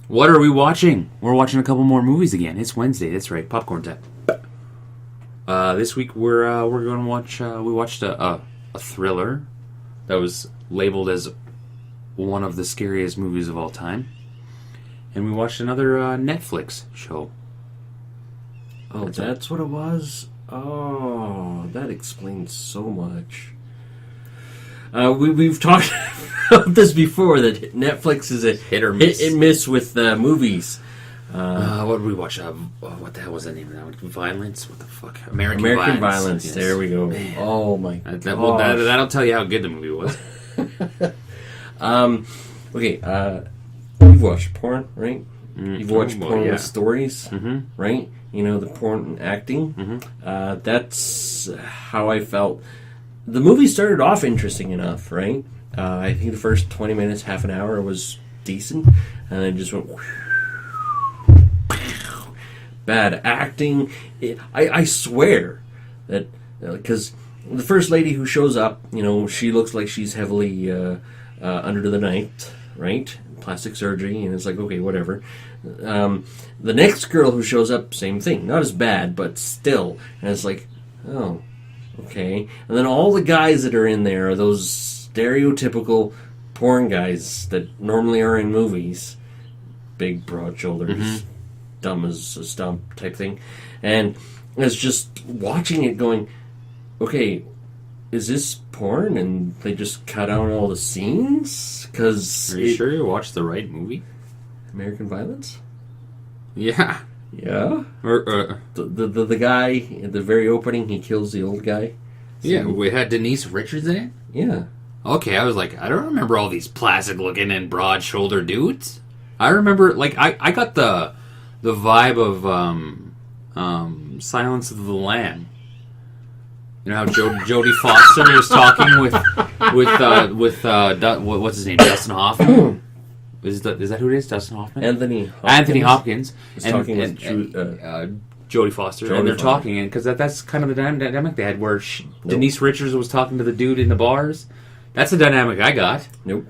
What are we watching? We're watching a couple more movies again. It's Wednesday. That's right. Popcorn time. This week we're going to watch. We watched a thriller that was labeled as one of the scariest movies of all time, and we watched another Netflix show. Oh, that's what it was? Oh, that explains so much. We've talked about this before, that Netflix is a Hit or miss. hit and miss with movies. What did we watch? What the hell was the name of that one? Violence? What the fuck? American Violence. Yes. There we go. Man. Oh my That, god. that'll tell you how good the movie was. Okay, you've watched porn, right? You've watched porn yeah. with stories, Mm-hmm. right? You know, the porn and acting. Mm-hmm. That's how I felt. The movie started off interesting enough, right? I think the first 20 minutes, half an hour was decent, and then just went... Bad acting. I swear that... Because the first lady who shows up, you know, she looks like she's heavily under the knife, right? Plastic surgery, and it's like, okay, whatever. The next girl who shows up, same thing. Not as bad, but still. And it's like, oh, okay. And then all the guys that are in there are those stereotypical porn guys that normally are in movies. Big, broad shoulders, dumb as a stump type thing. And it's just watching it going, okay, is this porn? And they just cut out all the scenes? Because Are you sure you watched the right movie? American Violence? Yeah. Yeah. Or The guy at the very opening, he kills the old guy. yeah, we had Denise Richards in it. Yeah. Okay, I was like, I don't remember all these plastic-looking and broad-shouldered dudes. I remember, like, I got the vibe of Silence of the Lamb. You know how Jodie Foster was talking with what's his name, Dustin Hoffman. Is that who it is? Dustin Hoffman. Anthony Hopkins. He's talking with Jodie Foster, and they're talking, and because that's kind of the dynamic they had, where Denise Richards was talking to the dude in the bars. That's the dynamic I got. Nope.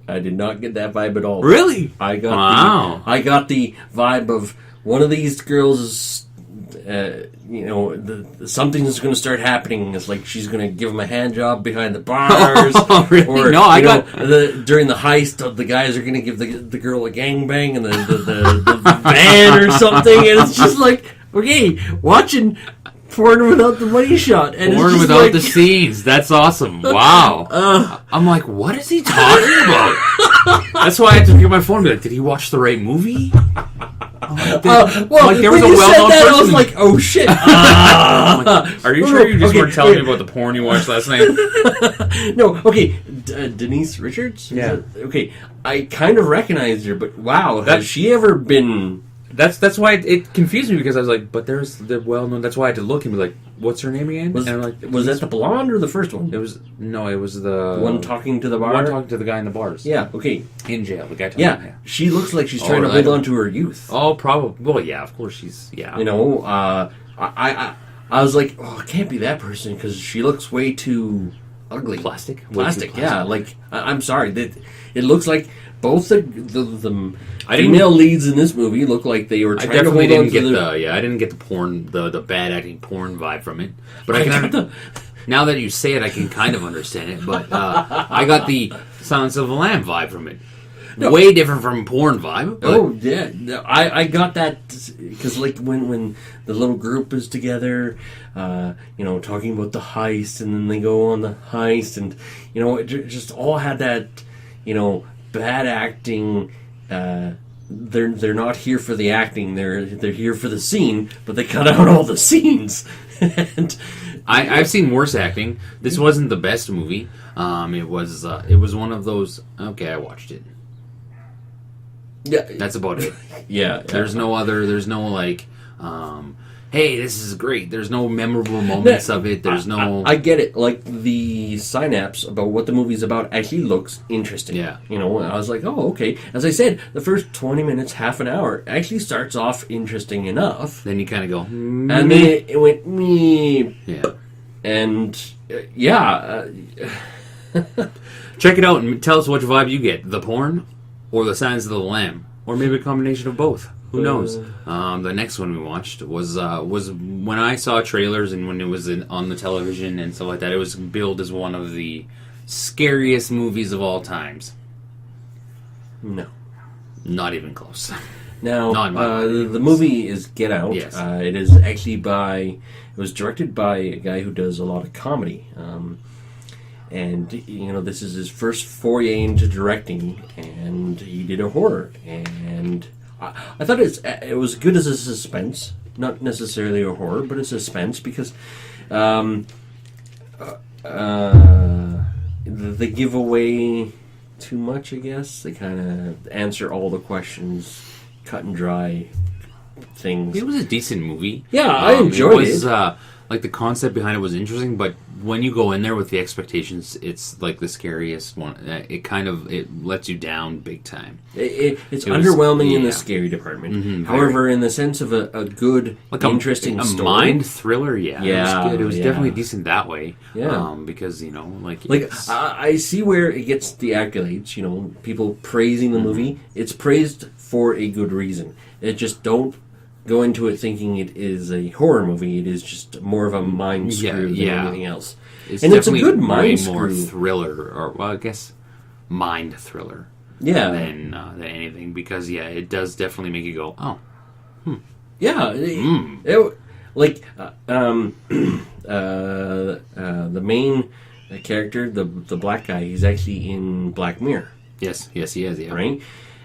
I did not get that vibe at all. Really? I got Wow. I got the vibe of one of these girls. You know, something's going to start happening. It's like she's going to give him a hand job behind the bars. Oh, really? Or, No, I got during the heist, the guys are going to give the girl a gangbang in the van or something, and it's just like, okay, watching porn without the money shot, and porn it's just without like, the scenes. That's awesome. Wow. I'm like, what is he talking about? That's why I had to get my phone and be like, did he watch the right movie? well, like there was when a you well-known said that, I person. was like, oh shit. Are you sure you just Okay, weren't telling okay. me about the porn you watched last night? No, okay, Denise Richards? Yeah. Okay, I kind of recognized her, but wow, has she ever been... That's why it confused me, because I was like, but there's the well-known. That's why I had to look and be like, what's her name again? Was, and I'm like, was that the blonde or the first one? It was the one talking to the bar? one talking to the guy in the bars. Yeah, okay. In jail, the guy talking. Yeah, she looks like she's trying to I hold don't- on to her youth. Oh, probably. Well, yeah, of course she's. Yeah. You know, I was like, oh, it can't be that person, because she looks way too ugly. Plastic? Way too Plastic, yeah. plastic. Like, I'm sorry. It looks like both the I didn't- female leads in this movie look like they were I trying to hold definitely on didn't to get I didn't get the porn, the bad acting porn vibe from it. But I got can. Now that you say it, I can kind of understand it. But I got the Silence of the Lamb vibe from it. No. Way different from porn vibe. But Oh yeah, no, I got that because like when the little group is together, you know, talking about the heist, and then they go on the heist, and you know, it just all had that, you know, bad acting. They're not here for the acting. They're here for the scene, but they cut out all the scenes. And I've seen worse acting. This wasn't the best movie. It was one of those. Okay, I watched it. yeah, That's about it. yeah. There's no like, hey, this is great. There's no memorable moments of it. There's no. I get it. Like the synapse about what the movie's about actually looks interesting. Yeah. You know, I was like, oh, okay. As I said, the first 20 minutes, half an hour actually starts off interesting enough. Then you kind of go, And then it went me. yeah. And yeah. Check it out and tell us which vibe you get: the porn or the Signs of the Lamb. or maybe a combination of both. Who knows? The next one we watched was when I saw trailers and when it was on the television and stuff like that. It was billed as one of the scariest movies of all times. No. Not even close. Now, Not in my mind, the movie is Get Out. Yes. It is actually it was directed by a guy who does a lot of comedy. And, this is his first foray into directing, and he did a horror. And I thought it was good as a suspense. Not necessarily a horror, but a suspense, because they give away too much, I guess. They kind of answer all the questions, cut and dry things. It was a decent movie. Yeah, I enjoyed it. Like the concept behind it was interesting, but when you go in there with the expectations, it's like the scariest one. It lets you down big time. It's underwhelming in the scary department. Mm-hmm, However, in the sense of a good, like interesting a story, mind thriller. Yeah, it was good. It was yeah. definitely decent that way. Yeah. Because I see where it gets the accolades. People praising the movie. It's praised for a good reason. It just don't go into it thinking it is a horror movie. It is just more of a mind screw than anything else. It's and it's a good way mind more screw. thriller, or I guess mind thriller. Yeah. Than anything, because it does definitely make you go, oh. Yeah. The main character, the black guy, he's actually in Black Mirror. Yes, he is. Yeah. Right.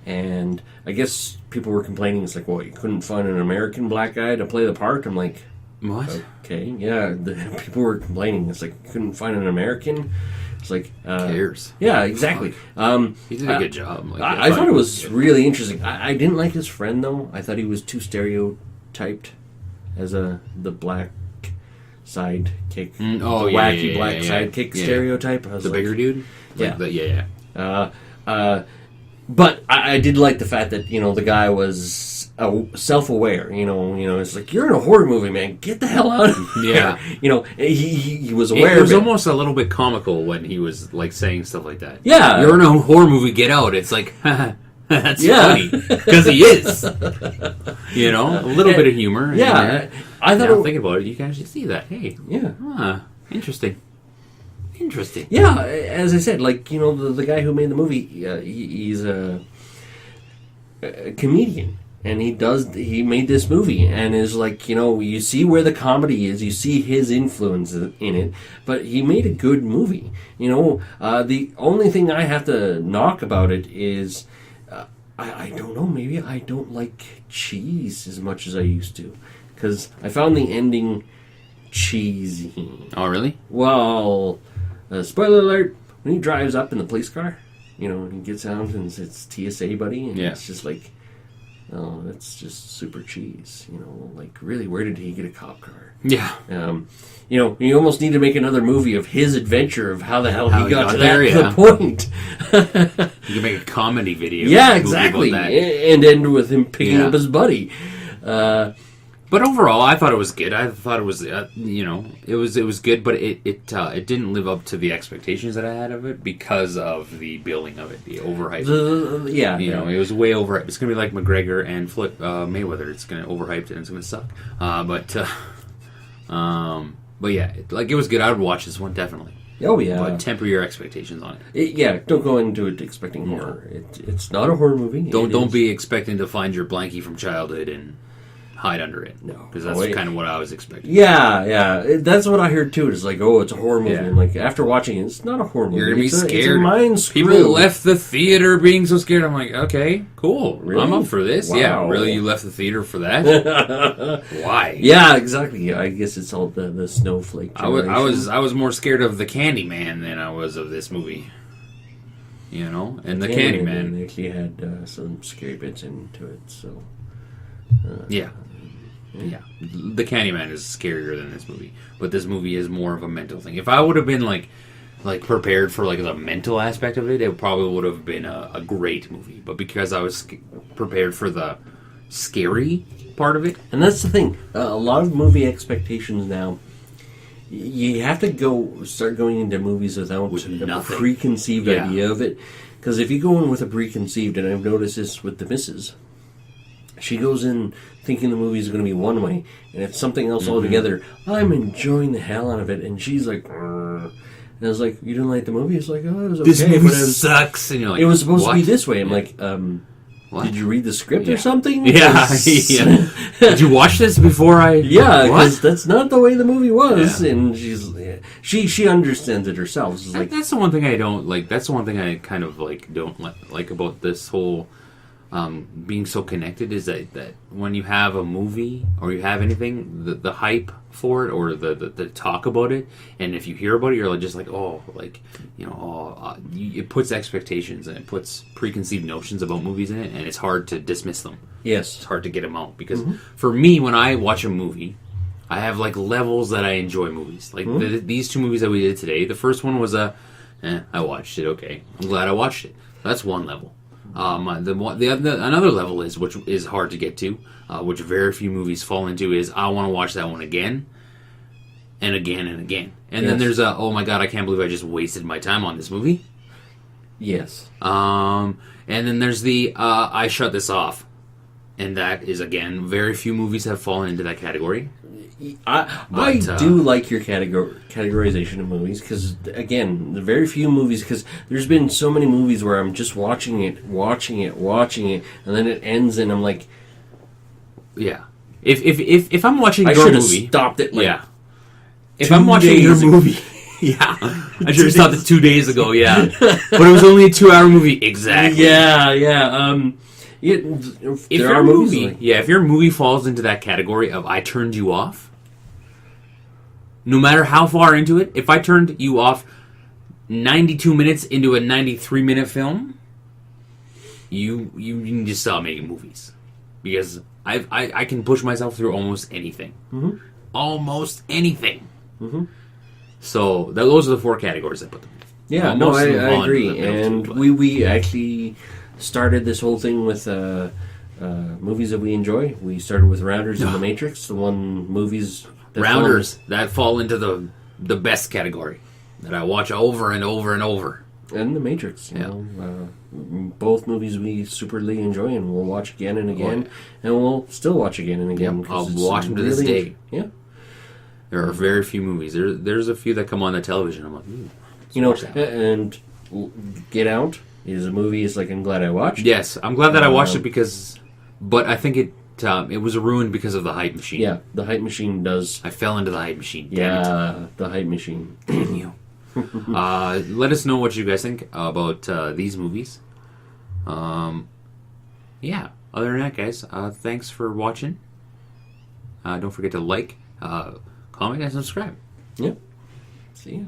And I guess people were complaining. It's like, well, you couldn't find an American black guy to play the part. I'm like, what? Okay, yeah. People were complaining. It's like, you couldn't find an American. It's like, who cares? Yeah, exactly. He did a good job. I thought it was really interesting. I didn't like his friend though. I thought he was too stereotyped as the black sidekick. Wacky black sidekick stereotype. I was the bigger dude. But I did like the fact that the guy was self-aware. It's like, you're in a horror movie, man. Get the hell out of here. Yeah. He was aware. It was almost a little bit comical when he was like saying stuff like that. Yeah, you're in a horror movie. Get out. It's like, that's funny because he is. A little bit of humor. Yeah, I thought. Thinking about it, you can actually see that. Hey, yeah, interesting. Yeah, as I said, the guy who made the movie, he's a comedian, and he made this movie, and is like, you see where the comedy is, you see his influence in it, but he made a good movie. The only thing I have to knock about it is, I don't know, maybe I don't like cheese as much as I used to, because I found the ending cheesy. Oh, really? Well, spoiler alert, when he drives up in the police car, and he gets out and it's TSA buddy, and it's just like, oh, that's just super cheese. Like, really, where did he get a cop car? Yeah. You almost need to make another movie of his adventure of how the hell he got to there, that point. You can make a comedy video. Yeah, exactly. And end with him picking up his buddy. But overall, I thought it was good. I thought it was, it was good, but it didn't live up to the expectations that I had of it because of the building of it, the overhype. It was way overhyped. It's gonna be like McGregor and Mayweather. It's gonna overhyped and it's gonna suck. But yeah, it was good. I would watch this one definitely. Oh yeah, but temper your expectations on it. Don't go into it expecting horror. It's not a horror movie. Don't be expecting to find your blankie from childhood and hide under it. No. Because that's kind of what I was expecting. Yeah. That's what I heard too. It's like, oh, it's a horror movie. And like, after watching it, it's not a horror movie. You're going to be scared. It's a mind screw. People left the theater being so scared. I'm like, okay, cool. Really? I'm up for this. Wow. Yeah, really? You left the theater for that? Why? Yeah, exactly. I guess it's all the snowflake generation. I was more scared of the Candyman than I was of this movie. And the Candyman actually had some scary bits into it, so... Yeah, the Candyman is scarier than this movie, but this movie is more of a mental thing. If I would have been like prepared for the mental aspect of it, it probably would have been a great movie. But because I was prepared for the scary part of it, and that's the thing. A lot of movie expectations now. You have to start going into movies without a preconceived idea of it, Because if you go in with a preconceived, and I've noticed this with the missus, she goes in thinking the movie is going to be one way, and it's something else altogether. I'm enjoying the hell out of it, and she's like, "Grr." And I was like, you didn't like the movie? It's like, oh, it was okay. This movie but it was, sucks. And you're like, it was supposed what? to be this way. I'm like, What? did you read the script Yeah. or something? Yeah. 'Cause- Yeah. Did you watch this before I? Yeah, What? because that's not the way the movie was, Yeah. and she understands it herself. It's like, That's the one thing I don't like. That's the one thing I kind of like don't like about this whole being so connected is that when you have a movie or you have anything, the hype for it or the talk about it, and if you hear about it, you're like, just like, oh, like, you know, it puts expectations and it puts preconceived notions about movies in it, and it's hard to dismiss them. yes, It's hard to get them out because for me, when I watch a movie, I have like levels that I enjoy movies. Like these two movies that we did today. The first one was I watched it. Okay, I'm glad I watched it. That's one level. Another level is which is hard to get to, which very few movies fall into. Is I want to watch that one again, and again and again. And then Yes. there's oh my god, I can't believe I just wasted my time on this movie. yes, And then there's the I shut this off. And that is, again, very few movies have fallen into that category. I do like your categorization of movies because, again, the very few movies, because there's been so many movies where I'm just watching it, and then it ends, and I'm like, Yeah. If I'm watching I your should have movie... stopped it. Like, yeah. If I'm watching your days ago. movie... Yeah. I should have stopped it 2 days ago, yeah. But it was only a 2-hour movie. Exactly. Yeah. If There your are movies. movie, if your movie falls into that category of I turned you off, no matter how far into it, if I turned you off 92 minutes into a 93-minute film, you need to stop making movies because I can push myself through almost anything, almost anything. So those are the 4 categories I put them in. Yeah, Well, no, most I of them fall into agree. the middle And too, but- we actually started this whole thing with movies that we enjoy. We started with Rounders and The Matrix, the one movies that Rounders that fall into the best category that I watch over and over and over. and The Matrix. You know, both movies we superly enjoy, and we'll watch again and again, and we'll still watch again and again. Yep, I'll 'cause it's watch them to this day. Yeah, There are very few movies. There's a few that come on the television. I'm like, you know, watch that one. and Get Out is a movie. It's like I'm glad I watched. yes, I'm glad that I watched it because, but I think it was ruined because of the hype machine. Yeah, the hype machine does. I fell into the hype machine. Damn it. Yeah, the hype machine. Damn you. Let us know what you guys think about these movies. Yeah. Other than that, guys, thanks for watching. Don't forget to like, comment, and subscribe. Yep. See ya.